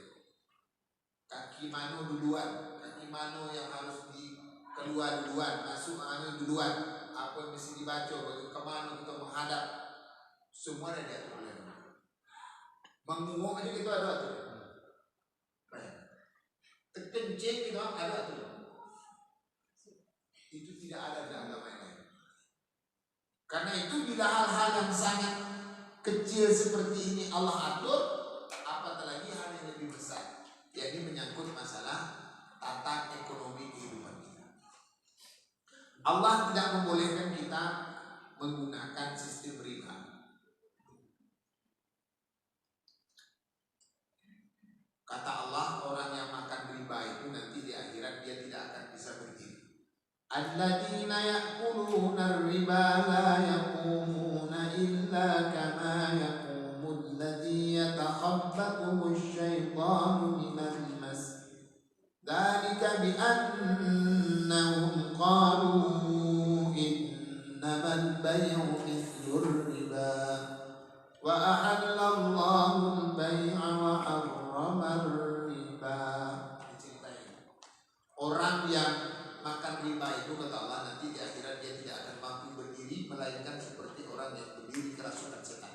Kaki mano duluan, kaki mano yang harus keluar duluan, masuk anu duluan, apa yang mesti dibaca, kemana kita menghadap, semua ada diatur oleh Allah. Menguang aja kita ada atur. Terkencing kita ada atur. Itu tidak ada di agama yang lain. Karena itu bila hal-hal yang sangat kecil seperti ini Allah atur, apatah lagi hal yang lebih besar, yakni menyangkut masalah tata ekonomi kehidupan kita. Allah tidak membolehkan kita menggunakan sistem riba. Kata Allah, orang yang makan riba itu nanti di akhirat dia tidak akan bisa berdiri. Alladzina ya'kuluna riba la yaqumuna illa kama yaqumu alladzi yatakhabbathu asy-syaitanu minal mas. Dzalika bi annahum qalu innamal bay'u mithlur riba wa ahalla Allahu al-bay'a wa harrama riba. Orang yang makan riba itu kata Allah nanti di akhirat dia tidak akan mampu berdiri melainkan seperti orang yang berdiri kerasukan setan.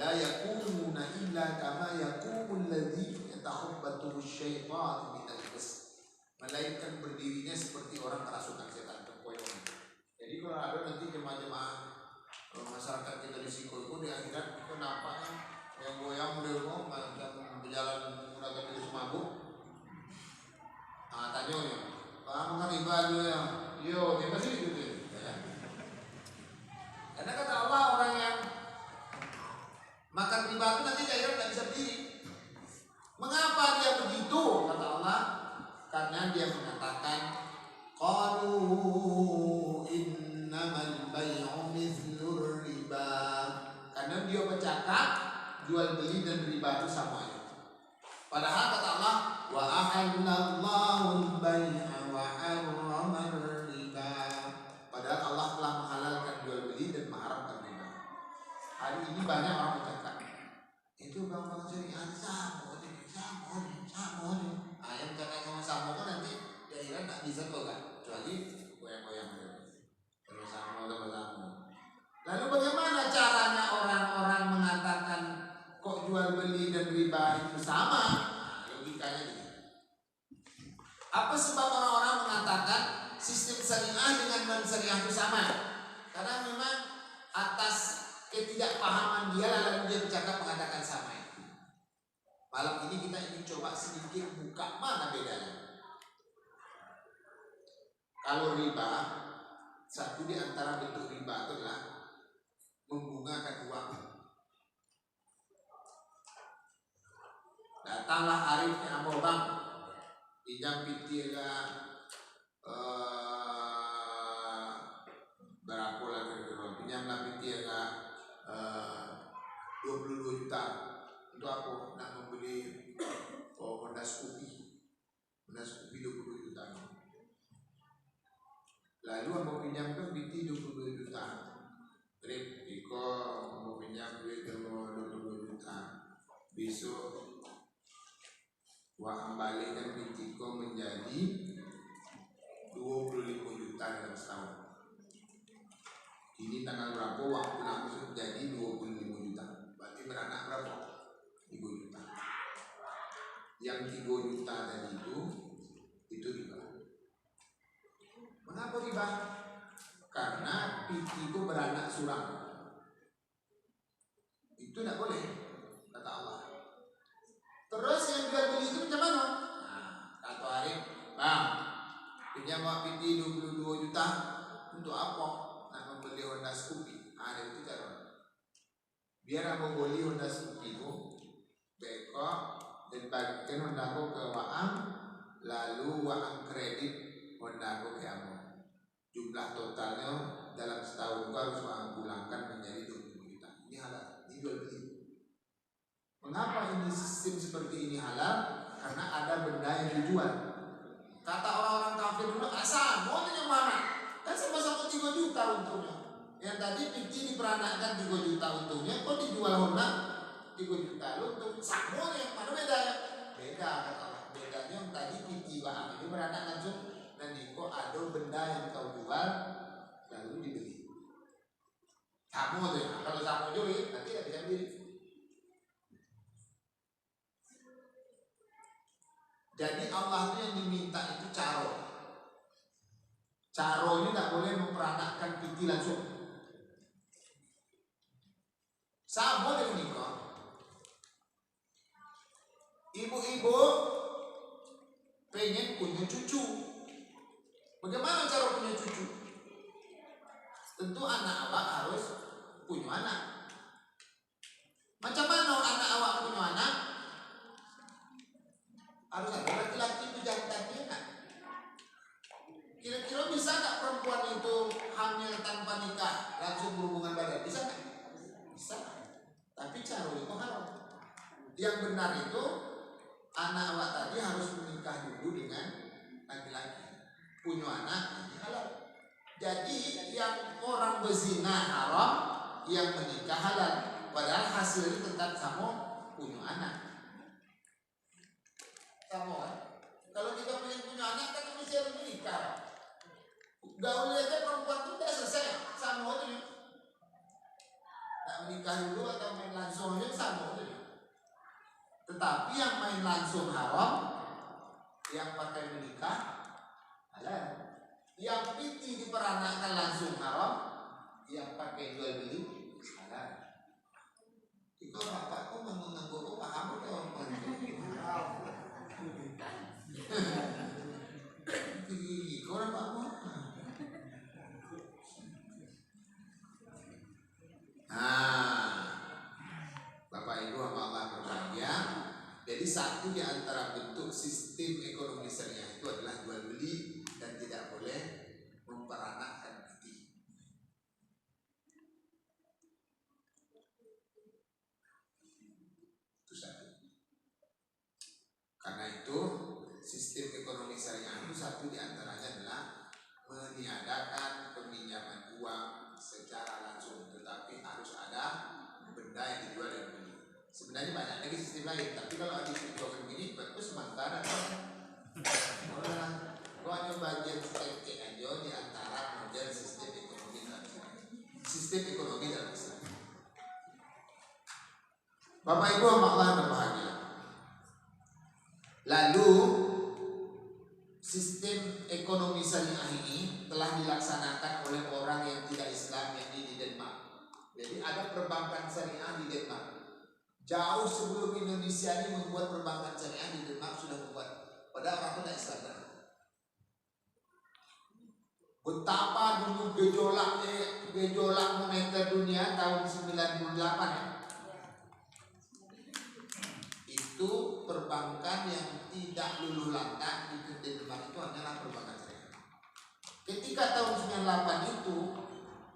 La yakumuna illa kama yakumul ladzi yatakhabbathu asy-syaitanu minal mas. Melainkan berdirinya seperti orang kerasukan setan, terkoyong. Jadi kalau ada nanti jemaah-jemaah masyarakat kita di Siko di akhirat itu nampaknya yang goyang beliau yang berjalan menggunakan jurus mabuk. Tanya ya, makan riba dulu ya, yo, dia pasti gitu ya. Karena kata Allah orang yang makan riba itu nanti dia tidak bisa berdiri. Mengapa dia begitu? Kata Allah, karena dia mengatakan qalu innamal bay'u mithlur riba. Karena dia bercakap jual beli dan riba itu sama aja. Padahal kata Allah, wa ahallallahu al-bay'a wa harrama riba. Padahal Allah telah menghalalkan jual beli dan mengharamkan riba. Hari ini banyak orang bercakap itu bang syariat sama ayam cakap sama kan nanti daerah tak bisa kok kan, kecuali goyang-goyang terus sama. Lalu bagaimana caranya orang-orang mengatakan kok jual beli dan riba itu sama? Logikanya ini. Apa sebab orang-orang mengatakan sistem syariah dengan non syariah itu sama? Karena memang atas ketidakpahaman dia lalu dia bercakap mengatakan sama itu. Malam ini kita ingin coba sedikit buka mana bedanya. Kalau riba, satu di antara bentuk riba adalah membungakan uang. Datanglah Arifnya sama bang, pinjam pintir berapa lagi pinjamlah pintir 22 juta. Untuk apa? Nak membeli Honda Scoopy 22 juta. Lalu mau pinjamkan binti 22 juta. Trip Iko mau pinjam duit 22 juta. Besok uang balikkan bintiko menjadi 25 juta dalam setahun. Ini tanggal berapa waktu langsung jadi 25 juta. Berarti beranak berapa? 3 juta. Yang 3 juta tadi itu riba. Mengapa riba? Karena bintiko beranak suram. Itu tidak boleh kata Allah. Terus yang jual beli itu macam mana? Nah, kata Arif, bang, pinjam binti 22 juta untuk apa? Nak membeli Honda Scoopy. Ada itu cara. Biar aku beli Honda Scoopy itu, bekok dan bagikan Honda aku ke Waang, lalu Waang kredit Honda aku ke Amo. Jumlah totalnya dalam setahun itu harus Waang pulangkan menjadi 20 juta. Ini halal, ini jual beli. Mengapa ini sistem seperti ini halal? Karena ada benda yang dijual. Kata orang-orang kafir dulu, sama yang mana? Kan sama-sama 3 juta untungnya. Yang tadi pici diperanakkan 3 juta untungnya, kok dijual Honda 3 juta lu untung sama yang mana bedanya? Beda kata Allah. Bedanya yang tadi pici ini beranak langsung, dan kok ada benda yang kau jual lalu dibeli. Sama tuh ya. Kalau sama juga nanti tidak bisa beli. Jadi Allah itu yang diminta itu caro. Caro ini tidak boleh memperanakkan pici langsung. Sama dengan nikah. Ibu-ibu pengen punya cucu. Bagaimana cara punya cucu? Tentu anak awak harus punya anak. Macam mana anak awak punya anak? Harus ada laki-laki itu jantannya. Kira-kira bisa nggak perempuan itu hamil tanpa nikah langsung berhubungan badan? Bisa nggak? Bisa. Tapi cara itu haram. Yang benar itu anak awak tadi harus menikah dulu dengan laki-laki. Punya anak ini halal. Jadi yang orang berzina haram, yang menikah halal. Padahal hasilnya tetap sama punya anak. Sama kan? Kalau kita pengen punya anak kan mesti harus menikah. Gaul aja perempuan itu udah selesai, sama aja. Tak menikah dulu atau main langsung aja sama aja. Tetapi yang main langsung haram, yang pakai menikah halal. Yang piti diperanakkan langsung haram, yang pakai jual beli halal. Itu bapak kok mengganggu paham atau apa? Orang Pak Mo. Nah, Bapak Ibu sama Allah berbahagia. Jadi satu di antara bentuk sistem ekonomi syariah itu adalah jual beli dan tidak boleh memperanakkan piti. Itu satu. Karena itu sistem ekonomi syariah itu satu di antaranya adalah meniadakan peminjaman uang secara langsung, tetapi harus ada benda yang dijual dan beli. Sebenarnya banyak lagi sistem lain, tapi kalau ada sistem begini itu sementara. Orang kau hanya bagian sedikit aja di antara model sistem ekonomi dalam Islam. Sistem ekonomi dalam Islam. Bapak Ibu Allah berbahagia. Lalu sistem ekonomi syariah ini telah dilaksanakan oleh orang yang tidak Islam, yang di Denmark. Jadi ada perbankan syariah di Denmark. Jauh sebelum Indonesia ini membuat perbankan syariah, di Denmark sudah membuat. Padahal orang tidak Islam. Betapa dulu gejolak moneter dunia tahun 98 ya. Itu perbankan yang tidak luluh lantak di Denmark itu hanyalah perbankan syariah. Ketika tahun 98 itu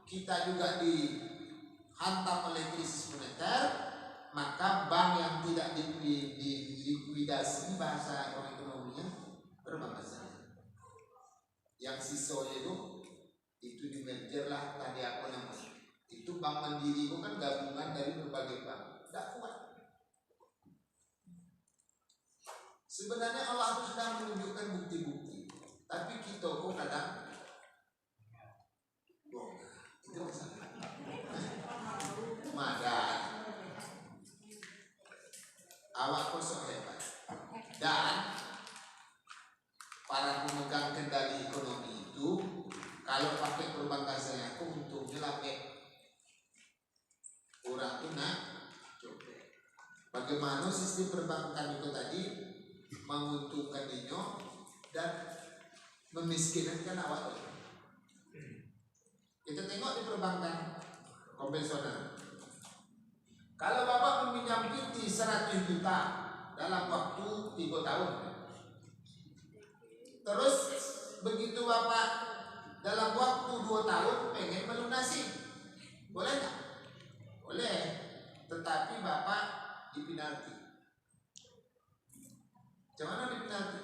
kita juga dihantam oleh krisis moneter, maka bank yang tidak dilikuidasi, bahasa orang ekonominya, perbankan syariah. Yang sisanya itu di merger lah tadi apa namanya. Itu Bank Mandiri itu kan gabungan dari berbagai bank. Tidak kuat. Sebenarnya Allah itu sudah menunjukkan bukti-bukti, tapi kita kok kadang bohong. Itu masalah. Madan, awak kosong hebat, dan para pemegang kendali ekonomi itu kalau pakai perbankan syariah itu untungnya lapek. Orang itu nak coba. Bagaimana sistem perbankan itu tadi menguntungkan dinyo dan memiskinkan awak. Kita tengok di perbankan konvensional. Kalau Bapak meminjam PT 100 juta dalam waktu 3 tahun, terus begitu Bapak dalam waktu 2 tahun pengen melunasi, boleh nggak? Boleh. Tetapi Bapak dipinati. Macam mana dipinati?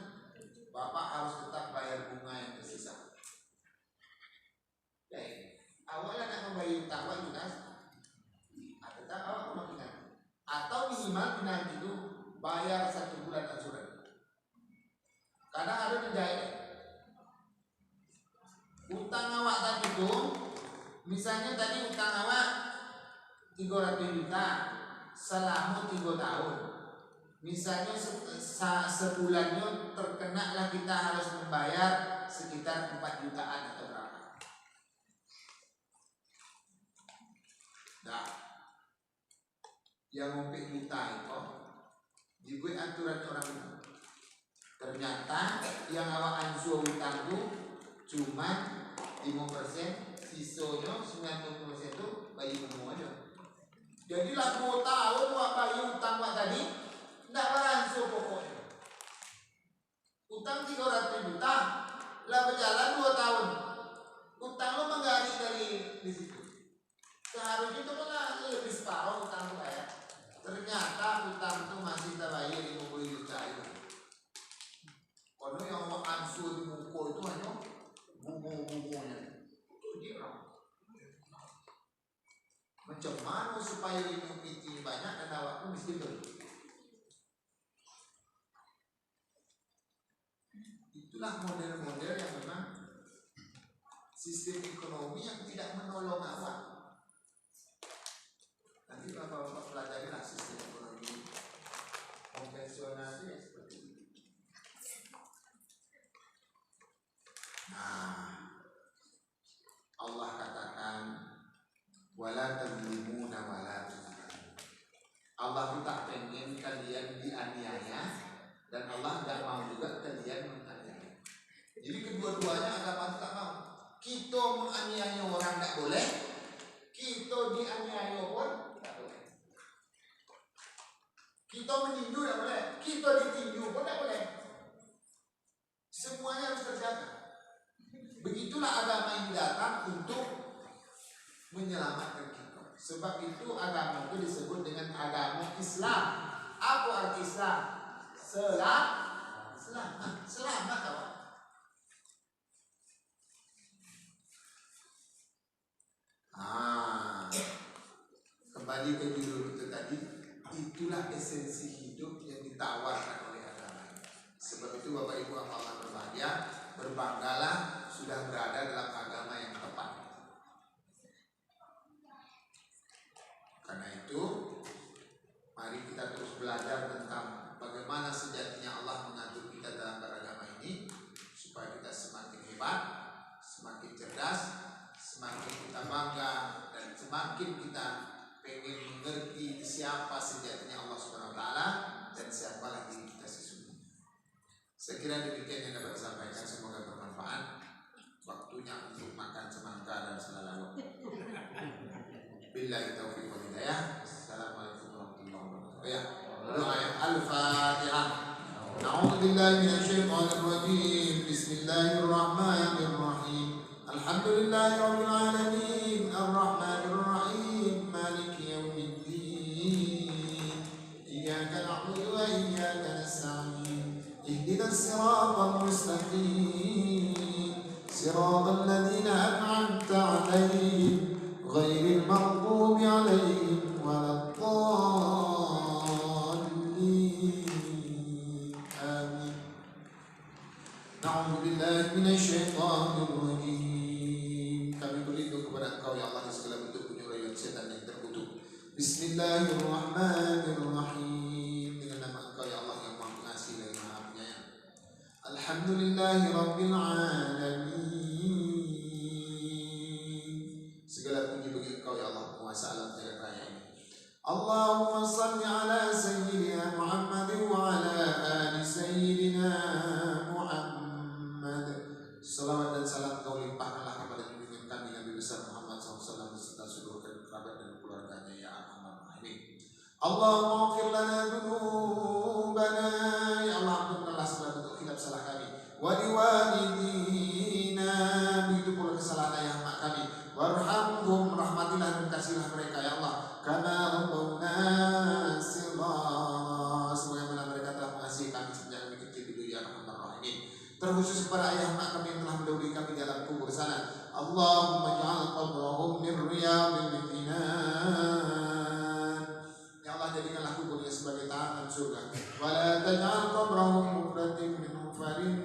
Bapak harus tetap bayar bunga yang tersisa. Baik, awalnya nak membayar utang awak juga, tetap awak mau pinati. Atau minimal pinati itu bayar 1 bulan angsuran. Kadang ada menjahit utang awak tadi itu, misalnya tadi utang awak 300 juta selama 3 tahun. Misalnya sebulannya terkena lah kita harus membayar sekitar 4 jutaan atau berapa. Nah, yang ngompe juta itu dibuat aturan orang itu. Ternyata yang awak ansur utang itu cuma 5%, sisanya 90% itu bayi umum aja. Jadi lah 2 tahun awak bayi utang awak tadi tidak beransur pokoknya. Utang 300 juta lah berjalan 2 tahun. Utang lo menggali dari di situ. Seharusnya itu kan lebih separuh utang lo bayar. Ternyata utang itu masih terbayar 50 juta itu. Kalau yang awak ansur di buku itu hanya buku-bukunya. Itu dia. Macam mana supaya ini banyak dan awak pun mesti beli. Itulah model-model yang memang sistem ekonomi yang tidak menolong awak. Nanti bapak-bapak pelajarilah sistem ekonomi konvensional itu seperti itu. Nah, Allah katakan wala tadzlimuna wala tuzlamun. Allah itu tak pengen kalian dianiaya dan Allah tidak mau juga kalian menganiaya. Jadi kedua-duanya agama itu tak mau. Kita menganiaya orang tidak boleh, kita dianiaya pun tidak boleh. Kita meninju tidak boleh, kita ditinju pun tidak boleh. Semuanya harus terjaga. Begitulah agama ini datang untuk menyelamatkan kita. Sebab itu agama itu disebut dengan agama Islam. Apa arti Islam? Selamat kawan. Kembali ke judul itu tadi, itulah esensi hidup yang ditawarkan oleh agama. Sebab itu Bapak Ibu Allah berbahagia, berbanggalah sudah berada dalam agama yang tepat. Karena itu, mari kita terus belajar tentang bagaimana sejatinya Allah mengatur kita dalam beragama ini, supaya kita semakin hebat, semakin cerdas, semakin kita bangga, dan semakin kita pengen mengerti siapa sejatinya Allah Subhanahu Wa Taala dan siapa lagi kita sesungguhnya. Saya kira demikian yang dapat saya sampaikan, semoga bermanfaat. Waktunya untuk makan semangka dan selalu. Billahi taufiq wal hidayah. Assalamualaikum warahmatullahi wabarakatuh. Ya, doa Al-Fatihah. A'udzu billahi minasyaitonir rajim. Bismillahirrahmanirrahim. Alhamdulillahirabbil alamin. Arrahmanir rahim. Maliki yaumiddin. Iyyaka na'budu wa iyyaka nasta'in. Ihdinas siratal mustaqim. صراط الذين أنعمت عليهم غير المغضوب عليهم ولا الضالين آمين. نعوذ بالله من الشيطان الرجيم. Kami berlindung kepada Engkau ya Allah dari segala bentuk penyuruhan setan yang terkutuk. Bismillahirrahmanirrahim. Dengan nama Engkau ya Allah yang Maha Pengasih dan Maha Penyayang. Alhamdulillahirabbil alamin. Segala puji bagi Engkau ya Allah, penguasa alam jagat raya ini. Allahumma salli ala sayyidina Muhammad wa ala ali sayyidina Muhammad. Salawat dan salam Kau limpahkanlah kepada junjungan kami Nabi besar Muhammad SAW beserta seluruh kerabat dan keluarganya ya arhamar rahimin. Allahumma ighfir lana dzunubana, ya Allah ampunkanlah segala bentuk khilaf salah kami. Wa liwalidina, begitu pula kesalahan ayah mak kami. Warhamhum, rahmatilah dan kasihlah mereka ya Allah. Kama rabbawna صغارا sebagaimana mereka telah mengasihi kami sejak kami kecil dulu ya Arhamar Rahimin. Terkhusus kepada ayah mak kami yang telah mendahului kami di alam kubur sana. Allahumma ja'al qabrahum min riyadil jinan. Ya Allah, jadikanlah kuburnya sebagai taman surga. Wa la taj'al qabrahum mufratin min hufarin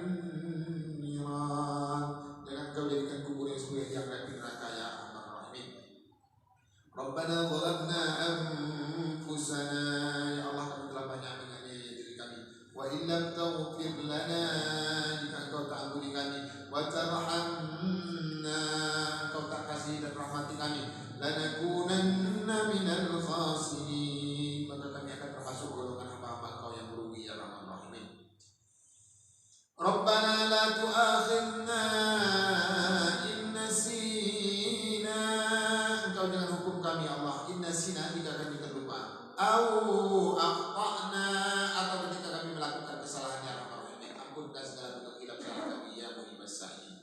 niran. Jangan kau jadikan kuburnya sebagai yang di neraka ya Arhamar Rahimin. Rabbana zalamna anfusana. Ya Allah, kami telah banyak menganiaya diri kami. Wa illam taghfir lana, jika engkau tak ampuni kami, wa tarhamna, engkau tak kasih dan rahmati kami, lanakunanna minal khasirin, maka kami akan termasuk golongan hamba-hamba engkau yang merugi ya Rahman Rahimin. Rabbana la tu'akhidna in nasina, engkau jangan hukum kami Allah in nasina jika kami terlupa, au akhtana, atau ketika kami melakukan kesalahan ya Rahman Rahimin. Ampunkan segala bentuk hilaf salah kami ya Muhibas Sa'in.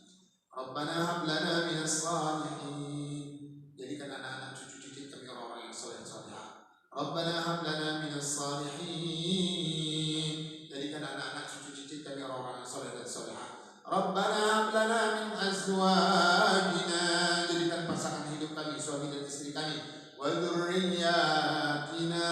Rabbana hab lana minas salihin, jadikan anak-anak cucu-cucu kami orang-orang yang soleh solehah. Rabbana hab lana minas salihin, jadikan anak-anak cucu-cucu kami orang-orang yang soleh dan solehah. Rabbana hab lana min azwajina, jadikan pasangan hidup kami, suami dan istri kami, wa dzurriyyatina,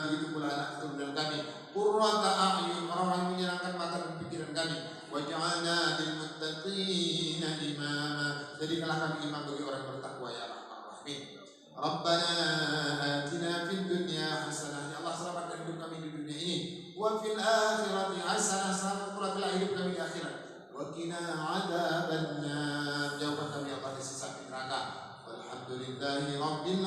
begitu pula anak keturunan kami, qurrata a'yun, orang-orang yang menyenangkan mata dan pikiran kami, waj'alna lil muttaqina imama, jadikanlah kami imam bagi orang bertakwa ya Rahman Rahim. Rabbana atina fid dunya hasanah, ya Allah selamatkan hidup kami di dunia ini, wa fil akhirati hasanah, selamat pula telah hidup kami di akhirat, wa qina adzabannar, jauhkan kami Allah dari siksa neraka. Walhamdulillahi rabbil